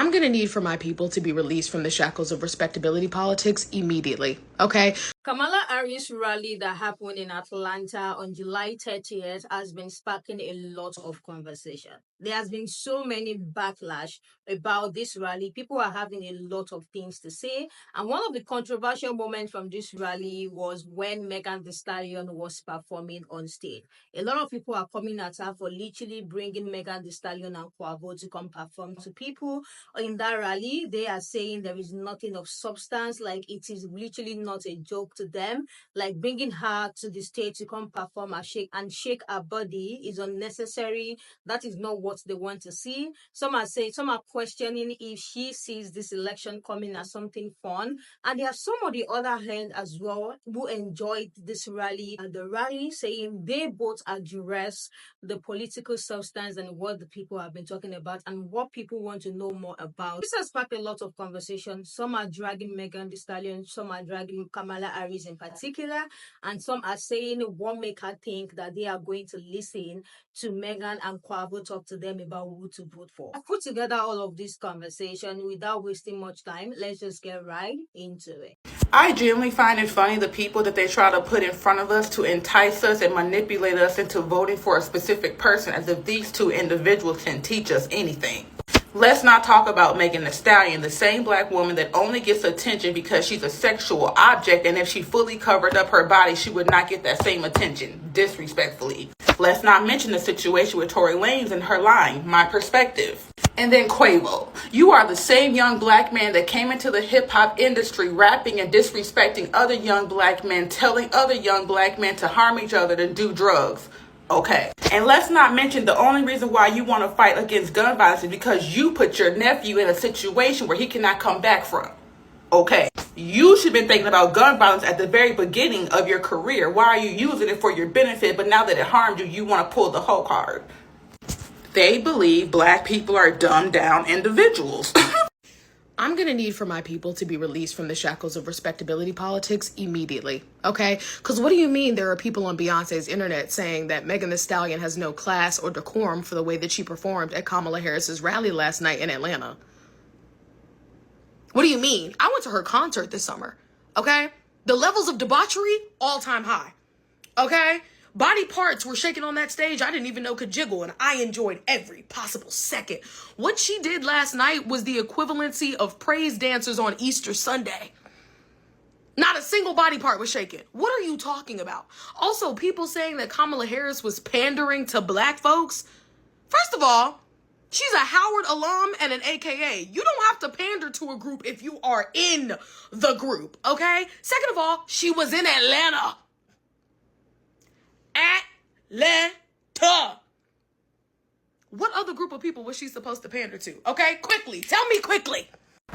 I'm going to need for my people to be released from the shackles of respectability politics immediately, okay? Kamala Harris rally that happened in Atlanta on July 30th has been sparking a lot of conversation. There has been so many backlash about this rally. People are having a lot of things to say. And one of the controversial moments from this rally was when Megan Thee Stallion was performing on stage. A lot of people are coming at her for literally bringing Megan Thee Stallion and Quavo to come perform to people in that rally. They are saying there is nothing of substance, like it is literally not a joke to them. Like bringing her to the stage to come perform and shake her body is unnecessary. That is not what they want to see. Some are questioning if she sees this election coming as something fun. And there are some on the other hand as well who enjoyed this rally and the rally, saying they both address the political substance and what the people have been talking about and what people want to know more about. This has sparked a lot of conversation. Some are dragging Megan Thee Stallion, some are dragging Kamala Harris in particular, and some are saying what make her think that they are going to listen to Megan and Quavo talk to them about who to vote for. I've put together all of this conversation without wasting much time. Let's just get right into it. I genuinely find it funny the people that they try to put in front of us to entice us and manipulate us into voting for a specific person, as if these two individuals can teach us anything. Let's not talk about Megan Thee Stallion, the same black woman that only gets attention because she's a sexual object, and if she fully covered up her body, she would not get that same attention, disrespectfully. Let's not mention the situation with Tory Lanez and her line, my perspective. And then Quavo, you are the same young black man that came into the hip-hop industry rapping and disrespecting other young black men, telling other young black men to harm each other and do drugs. Okay. And let's not mention the only reason why you want to fight against gun violence is because you put your nephew in a situation where he cannot come back from. Okay. You should have been thinking about gun violence at the very beginning of your career. Why are you using it for your benefit, but now that it harmed you, you want to pull the whole card? They believe black people are dumbed down individuals. I'm going to need for my people to be released from the shackles of respectability politics immediately, okay? Because what do you mean there are people on Beyonce's internet saying that Megan Thee Stallion has no class or decorum for the way that she performed at Kamala Harris's rally last night in Atlanta? What do you mean? I went to her concert this summer, okay? The levels of debauchery, all-time high, okay? Body parts were shaking on that stage I didn't even know could jiggle, and I enjoyed every possible second. What she did last night was the equivalency of praise dancers on Easter Sunday. Not a single body part was shaking. What are you talking about? Also, people saying that Kamala Harris was pandering to black folks. First of all, she's a Howard alum and an AKA. You don't have to pander to a group if you are in the group, okay? Second of all, she was in Atlanta. Atlanta. What other group of people was she supposed to pander to? Okay, quickly. Tell me quickly.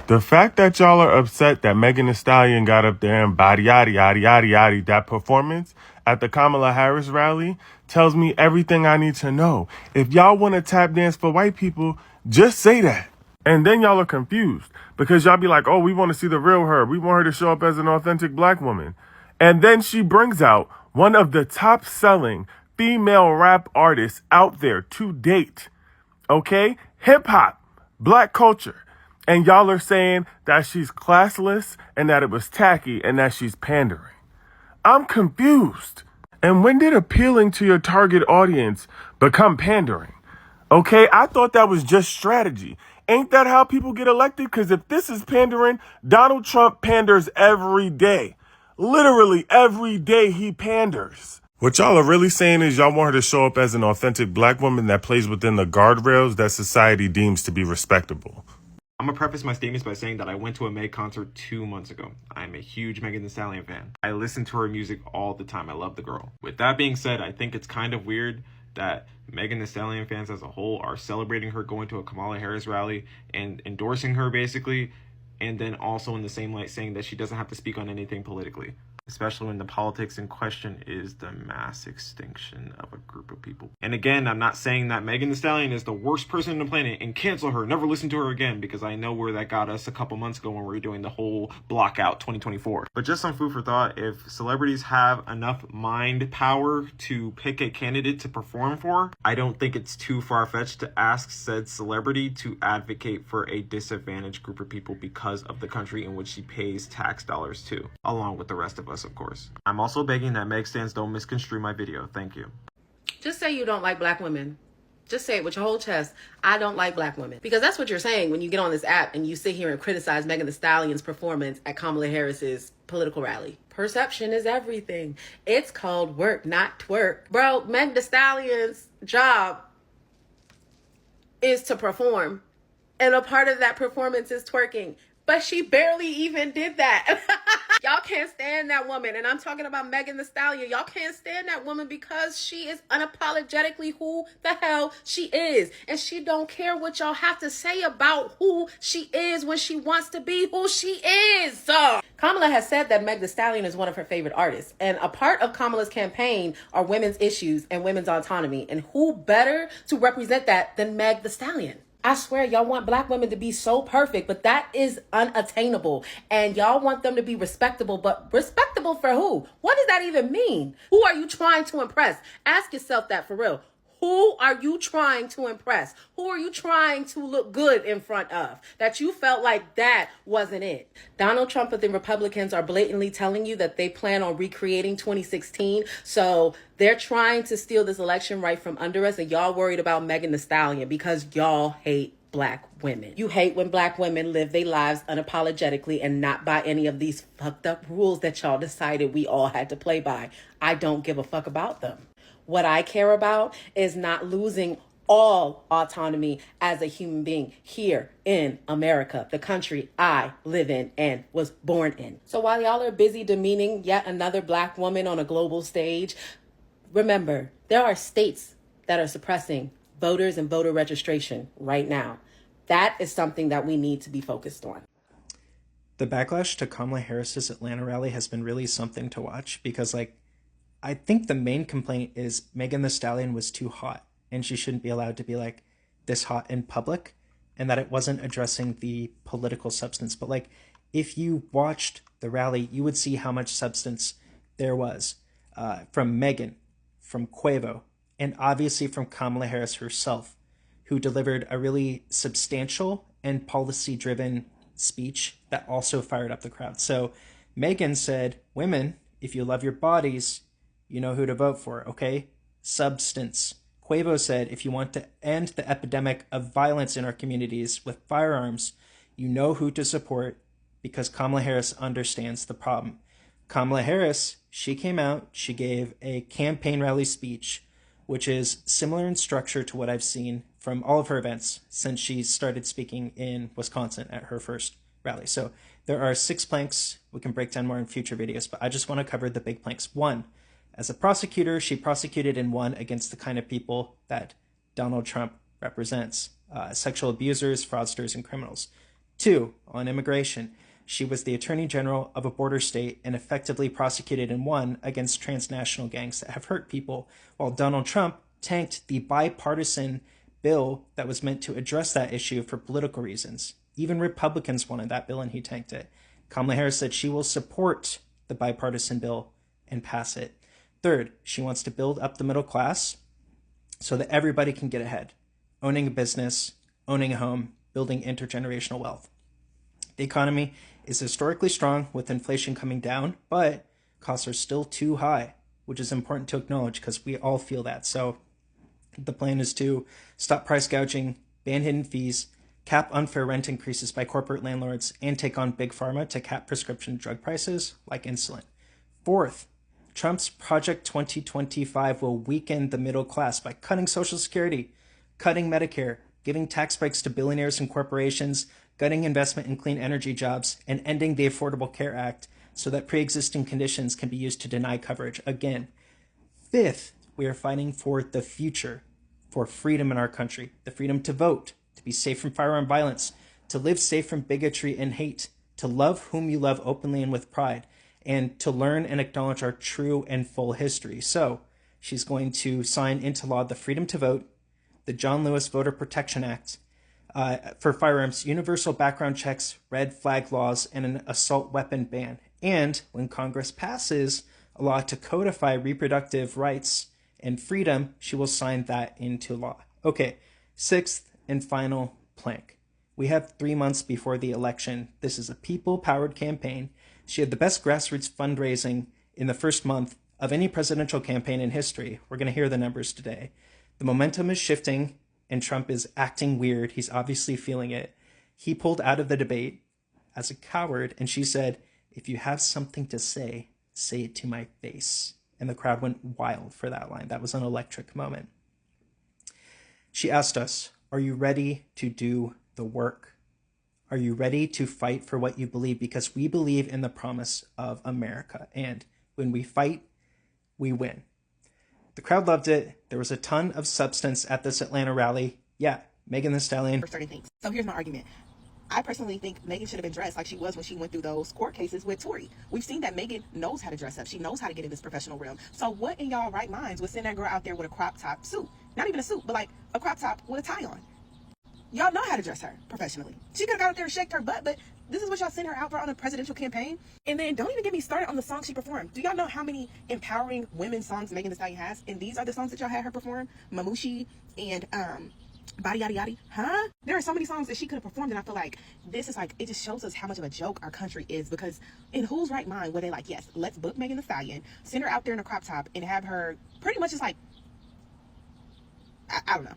The fact that y'all are upset that Megan Thee Stallion got up there and body yaddy yaddy yaddy yaddy that performance at the Kamala Harris rally tells me everything I need to know. If y'all want to tap dance for white people, just say that. And then y'all are confused because y'all be like, oh, we want to see the real her. We want her to show up as an authentic black woman. And then she brings out one of the top selling female rap artists out there to date. Okay? Hip hop, black culture. And y'all are saying that she's classless and that it was tacky and that she's pandering. I'm confused. And when did appealing to your target audience become pandering? Okay, I thought that was just strategy. Ain't that how people get elected? Because if this is pandering, Donald Trump panders every day. Literally every day he panders. What y'all are really saying is y'all want her to show up as an authentic black woman that plays within the guardrails that society deems to be respectable. I'm gonna preface my statements by saying that I went to a Meg concert 2 months ago. I'm a huge Megan Thee Stallion fan. I listen to her music all the time. I love the girl. With that being said, I think it's kind of weird that Megan Thee Stallion fans as a whole are celebrating her going to a Kamala Harris rally and endorsing her basically, and then also in the same light saying that she doesn't have to speak on anything politically. especially when the politics in question is the mass extinction of a group of people. And again, I'm not saying that Megan Thee Stallion is the worst person on the planet and cancel her, never listen to her again, because I know where that got us a couple months ago when we were doing the whole block out 2024. But just some food for thought, if celebrities have enough mind power to pick a candidate to perform for, I don't think it's too far-fetched to ask said celebrity to advocate for a disadvantaged group of people because of the country in which she pays tax dollars to, along with the rest of us, of course. I'm also begging that Meg stans don't misconstrue my video. Thank you. Just say you don't like black women. Just say it with your whole chest. I don't like black women. Because that's what you're saying when you get on this app and you sit here and criticize Megan Thee Stallion's performance at Kamala Harris's political rally. Perception is everything. It's called work, not twerk. Bro, Megan Thee Stallion's job is to perform. And a part of that performance is twerking. But she barely even did that. Y'all can't stand that woman. And I'm talking about Megan Thee Stallion. Y'all can't stand that woman because she is unapologetically who the hell she is. And she don't care what y'all have to say about who she is when she wants to be who she is. Kamala has said that Meg Thee Stallion is one of her favorite artists. And a part of Kamala's campaign are women's issues and women's autonomy. And who better to represent that than Meg Thee Stallion? I swear, y'all want black women to be so perfect, but that is unattainable. And y'all want them to be respectable, but respectable for who? What does that even mean? Who are you trying to impress? Ask yourself that for real. Who are you trying to impress? Who are you trying to look good in front of? That you felt like that wasn't it. Donald Trump and the Republicans are blatantly telling you that they plan on recreating 2016. So they're trying to steal this election right from under us. And y'all worried about Megan Thee Stallion because y'all hate black women. You hate when black women live their lives unapologetically and not by any of these fucked up rules that y'all decided we all had to play by. I don't give a fuck about them. What I care about is not losing all autonomy as a human being here in America, the country I live in and was born in. So while y'all are busy demeaning yet another black woman on a global stage, remember, there are states that are suppressing voters and voter registration right now. That is something that we need to be focused on. The backlash to Kamala Harris's Atlanta rally has been really something to watch because, I think the main complaint is Megan Thee Stallion was too hot and she shouldn't be allowed to be this hot in public, and that it wasn't addressing the political substance. But if you watched the rally, you would see how much substance there was from Megan, from Quavo, and obviously from Kamala Harris herself, who delivered a really substantial and policy-driven speech that also fired up the crowd. So Megan said, women, if you love your bodies, you know who to vote for, okay? Substance. Quavo said, if you want to end the epidemic of violence in our communities with firearms, you know who to support because Kamala Harris understands the problem. Kamala Harris, she came out, she gave a campaign rally speech, which is similar in structure to what I've seen from all of her events since she started speaking in Wisconsin at her first rally. So there are 6 planks. We can break down more in future videos, but I just want to cover the big planks. 1, as a prosecutor, she prosecuted and won against the kind of people that Donald Trump represents, sexual abusers, fraudsters, and criminals. 2, on immigration, she was the attorney general of a border state and effectively prosecuted and won against transnational gangs that have hurt people, while Donald Trump tanked the bipartisan bill that was meant to address that issue for political reasons. Even Republicans wanted that bill and he tanked it. Kamala Harris said she will support the bipartisan bill and pass it. 3rd, she wants to build up the middle class so that everybody can get ahead, owning a business, owning a home, building intergenerational wealth. The economy is historically strong with inflation coming down, but costs are still too high, which is important to acknowledge because we all feel that. So the plan is to stop price gouging, ban hidden fees, cap unfair rent increases by corporate landlords, and take on big pharma to cap prescription drug prices like insulin. 4th, Trump's Project 2025 will weaken the middle class by cutting Social Security, cutting Medicare, giving tax breaks to billionaires and corporations, gutting investment in clean energy jobs, and ending the Affordable Care Act so that pre-existing conditions can be used to deny coverage again. 5th, we are fighting for the future, for freedom in our country, the freedom to vote, to be safe from firearm violence, to live safe from bigotry and hate, to love whom you love openly and with pride, and to learn and acknowledge our true and full history. So she's going to sign into law the freedom to vote, the John Lewis Voter Protection Act, for firearms, universal background checks, red flag laws, and an assault weapon ban. And when Congress passes a law to codify reproductive rights and freedom, she will sign that into law. Okay, sixth and final plank. We have 3 months before the election. This is a people-powered campaign. She had the best grassroots fundraising in the first month of any presidential campaign in history. We're going to hear the numbers today. The momentum is shifting, and Trump is acting weird. He's obviously feeling it. He pulled out of the debate as a coward, and she said, "If you have something to say it to my face." And the crowd went wild for that line. That was an electric moment. She asked us, are you ready to do the work? Are you ready to fight for what you believe? Because we believe in the promise of America. And when we fight, we win. The crowd loved it. There was a ton of substance at this Atlanta rally. Yeah, Megan Thee Stallion. For certain things. So here's my argument. I personally think Megan should have been dressed like she was when she went through those court cases with Tory. We've seen that Megan knows how to dress up. She knows how to get in this professional realm. So what in y'all right minds would send that girl out there with a crop top suit? Not even a suit, but like a crop top with a tie on. Y'all know how to dress her professionally. She could have got out there and shaked her butt, but this is what y'all sent her out for on a presidential campaign. And then don't even get me started on the songs she performed. Do y'all know how many empowering women songs Megan Thee Stallion has? And these are the songs that y'all had her perform? Mamushi and Body Yaddy Yaddy, huh? There are so many songs that she could have performed, and I feel like this is like, it just shows us how much of a joke our country is, because in whose right mind were they like, yes, let's book Megan Thee Stallion, send her out there in a crop top, and have her pretty much just like, I don't know.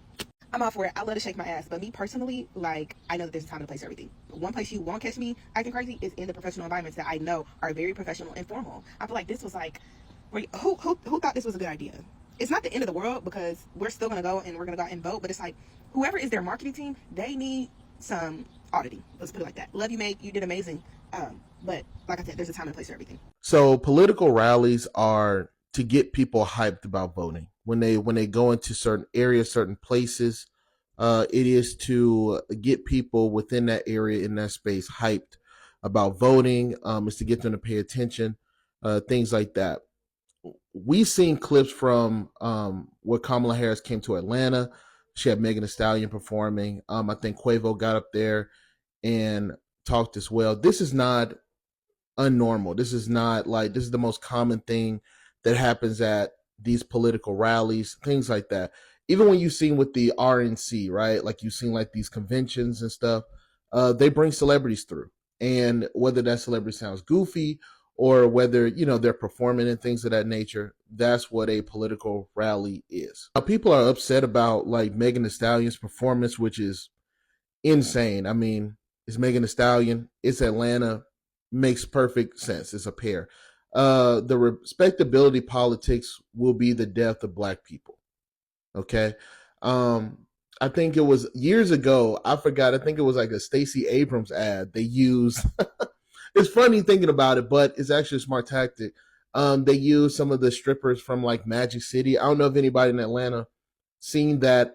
I'm all for it. I love to shake my ass, but me personally, like, I know that there's a time and a place for everything. One place you won't catch me acting crazy is in the professional environments that I know are very professional and formal. I feel like this was like, who thought this was a good idea? It's not the end of the world, because we're still going to go and we're going to go out and vote, but it's like, whoever is their marketing team, they need some auditing. Let's put it like that. Love you, Meg. You did amazing. But like I said, there's a time and place for everything. So political rallies are to get people hyped about voting. When they go into certain areas, certain places, it is to get people within that area, in that space, hyped about voting. It's to get them to pay attention, things like that. We've seen clips from where Kamala Harris came to Atlanta. She had Megan Thee Stallion performing. I think Quavo got up there and talked as well. This is not unnormal. This is not like, this is the most common thing that happens at these political rallies, things like that. Even when you've seen with the RNC, right? Like you've seen like these conventions and stuff, they bring celebrities through. And whether that celebrity sounds goofy or whether, you know, they're performing and things of that nature, that's what a political rally is. Now, people are upset about like Megan Thee Stallion's performance, which is insane. I mean, it's Megan Thee Stallion, it's Atlanta, makes perfect sense. It's a pair. The respectability politics will be the death of Black people. Okay. I think it was years ago, I forgot, I think it was like a Stacey Abrams ad they used. It's funny thinking about it, but it's actually a smart tactic. They used some of the strippers from like Magic City. I don't know if anybody in Atlanta seen that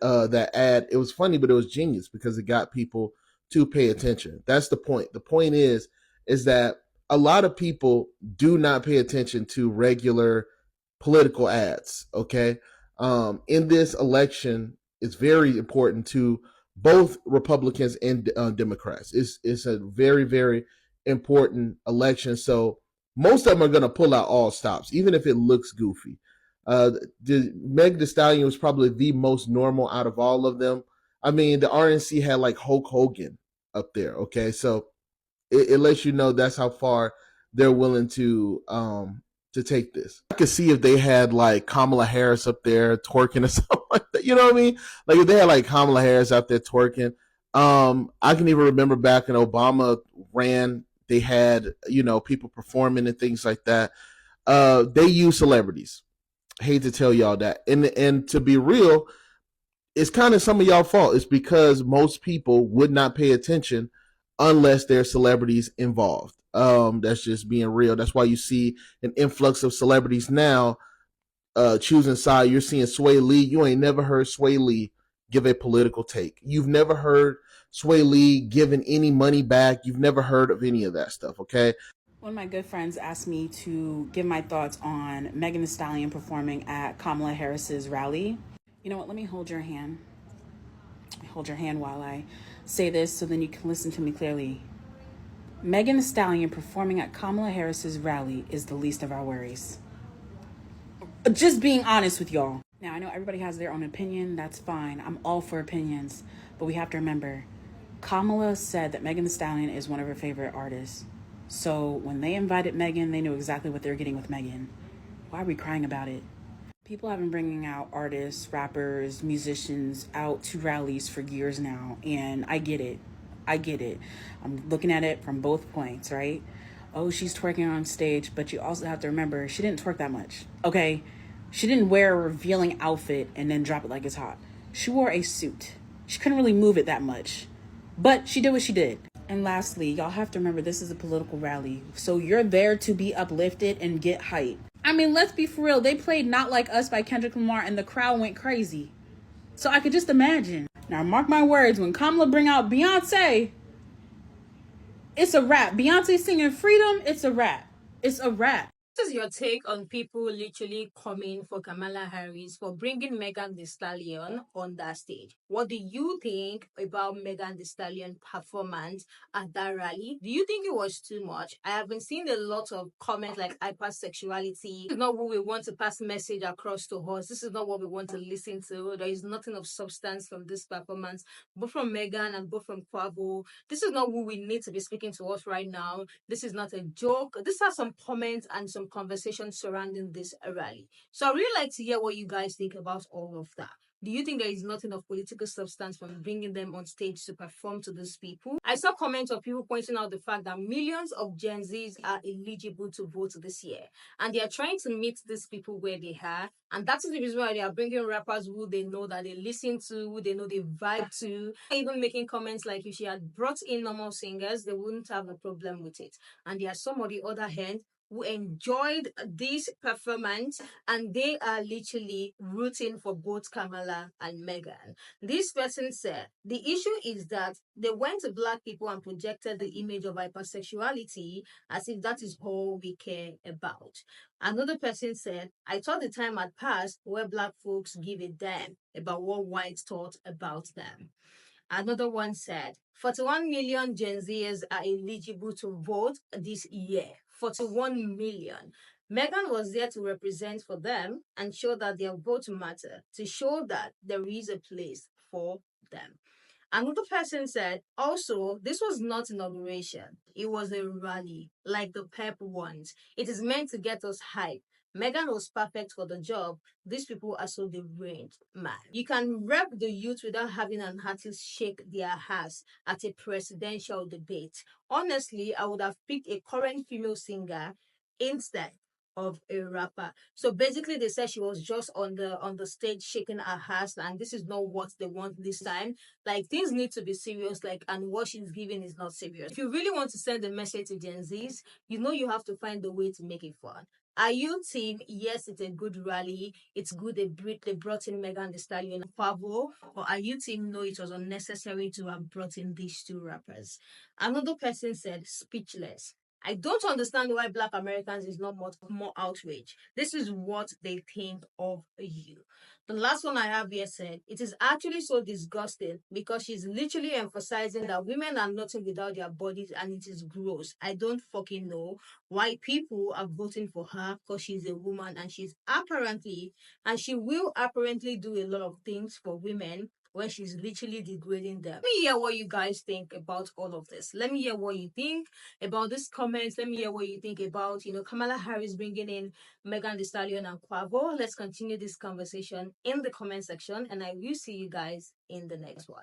ad. It was funny, but it was genius because it got people to pay attention. That's the point. The point is that a lot of people do not pay attention to regular political ads. Okay. In this election, it's very important to both Republicans and Democrats. It's a very, very important election. So most of them are going to pull out all stops, even if it looks goofy. Meg Thee Stallion was probably the most normal out of all of them. I mean, the RNC had like Hulk Hogan up there. Okay. So it lets you know that's how far they're willing to take this. I could see if they had like Kamala Harris up there twerking or something like that. You know what I mean? Like if they had like Kamala Harris out there twerking. I can even remember back when Obama ran, they had, you know, people performing and things like that. They use celebrities. I hate to tell y'all that. And to be real, it's kind of some of y'all fault. It's because most people would not pay attention unless there's celebrities involved. That's just being real. That's why you see an influx of celebrities now choosing side. You're seeing Sway Lee. You ain't never heard Sway Lee give a political take. You've never heard Sway Lee giving any money back. You've never heard of any of that stuff, okay? One of my good friends asked me to give my thoughts on Megan Thee Stallion performing at Kamala Harris's rally. You know what? Let me hold your hand. Hold your hand while I say this so then you can listen to me clearly. Megan Thee Stallion performing at Kamala Harris's rally is the least of our worries. Just being honest with y'all. Now, I know everybody has their own opinion. That's fine. I'm all for opinions. But we have to remember, Kamala said that Megan Thee Stallion is one of her favorite artists. So when they invited Megan, they knew exactly what they were getting with Megan. Why are we crying about it? People have been bringing out artists, rappers, musicians out to rallies for years now, and I get it. I'm looking at it from both points, right? Oh, she's twerking on stage, but you also have to remember she didn't twerk that much, okay? She didn't wear a revealing outfit and then drop it like it's hot. She wore a suit. She couldn't really move it that much, but she did what she did. And lastly, y'all have to remember this is a political rally, so you're there to be uplifted and get hype. I mean, let's be for real. They played Not Like Us by Kendrick Lamar and the crowd went crazy. So I could just imagine. Now, mark my words, when Kamala bring out Beyonce, it's a wrap. Beyonce singing Freedom, it's a wrap. It's a wrap. What is your take on people literally coming for Kamala Harris for bringing Megan Thee Stallion on that stage? What do you think about Megan Thee Stallion performance at that rally? Do you think it was too much? I have been seeing a lot of comments like hypersexuality. This is not what we want to pass message across to us. This is not what we want to listen to. There is nothing of substance from this performance, both from Megan and both from Quavo. This is not who we need to be speaking to us right now. This is not a joke. These are some comments and some conversations surrounding this rally. So I really like to hear what you guys think about all of that. Do you think there is nothing of political substance from bringing them on stage to perform to these people? I saw comments of people pointing out the fact that millions of Gen Zs are eligible to vote this year. And they are trying to meet these people where they are. And that is the reason why they are bringing rappers who they know that they listen to, who they know they vibe to. Even making comments like if she had brought in normal singers, they wouldn't have a problem with it. And there are some on the other hand who enjoyed this performance and they are literally rooting for both Kamala and Megan. This person said the issue is that they went to black people and projected the image of hypersexuality as if that is all we care about. Another person said, I thought the time had passed where black folks give a damn about what whites thought about them. Another one said, 41 million Gen Zers are eligible to vote this year. 41 million. Megan was there to represent for them and show that their vote matter, to show that there is a place for them. Another person said, also, this was not inauguration. It was a rally, like the pep ones. It is meant to get us hyped. Megan was perfect for the job. These people are so deranged, man. You can rep the youth without having an artist shake their ass at a presidential debate. Honestly, I would have picked a current female singer instead of a rapper. So basically they said she was just on the stage shaking her ass, and this is not what they want this time. Like, things need to be serious, like, and what she's giving is not serious. If you really want to send a message to Gen Zs, you know you have to find a way to make it fun. Are you team, yes, it's a good rally, it's good they brought in Megan Thee Stallion and Quavo, or are you team, no, it was unnecessary to have brought in these two rappers? Another person said, speechless. I don't understand why Black Americans is not more outraged. This is what they think of you. The last one I have here said, it is actually so disgusting because she's literally emphasizing that women are nothing without their bodies and it is gross. I don't fucking know why people are voting for her because she's a woman and she will apparently do a lot of things for women when she's literally degrading them. Let me hear what you guys think about all of this. Let me hear what you think about these comments. Let me hear what you think about, Kamala Harris bringing in Megan Thee Stallion and Quavo. Let's continue this conversation in the comment section, and I will see you guys in the next one.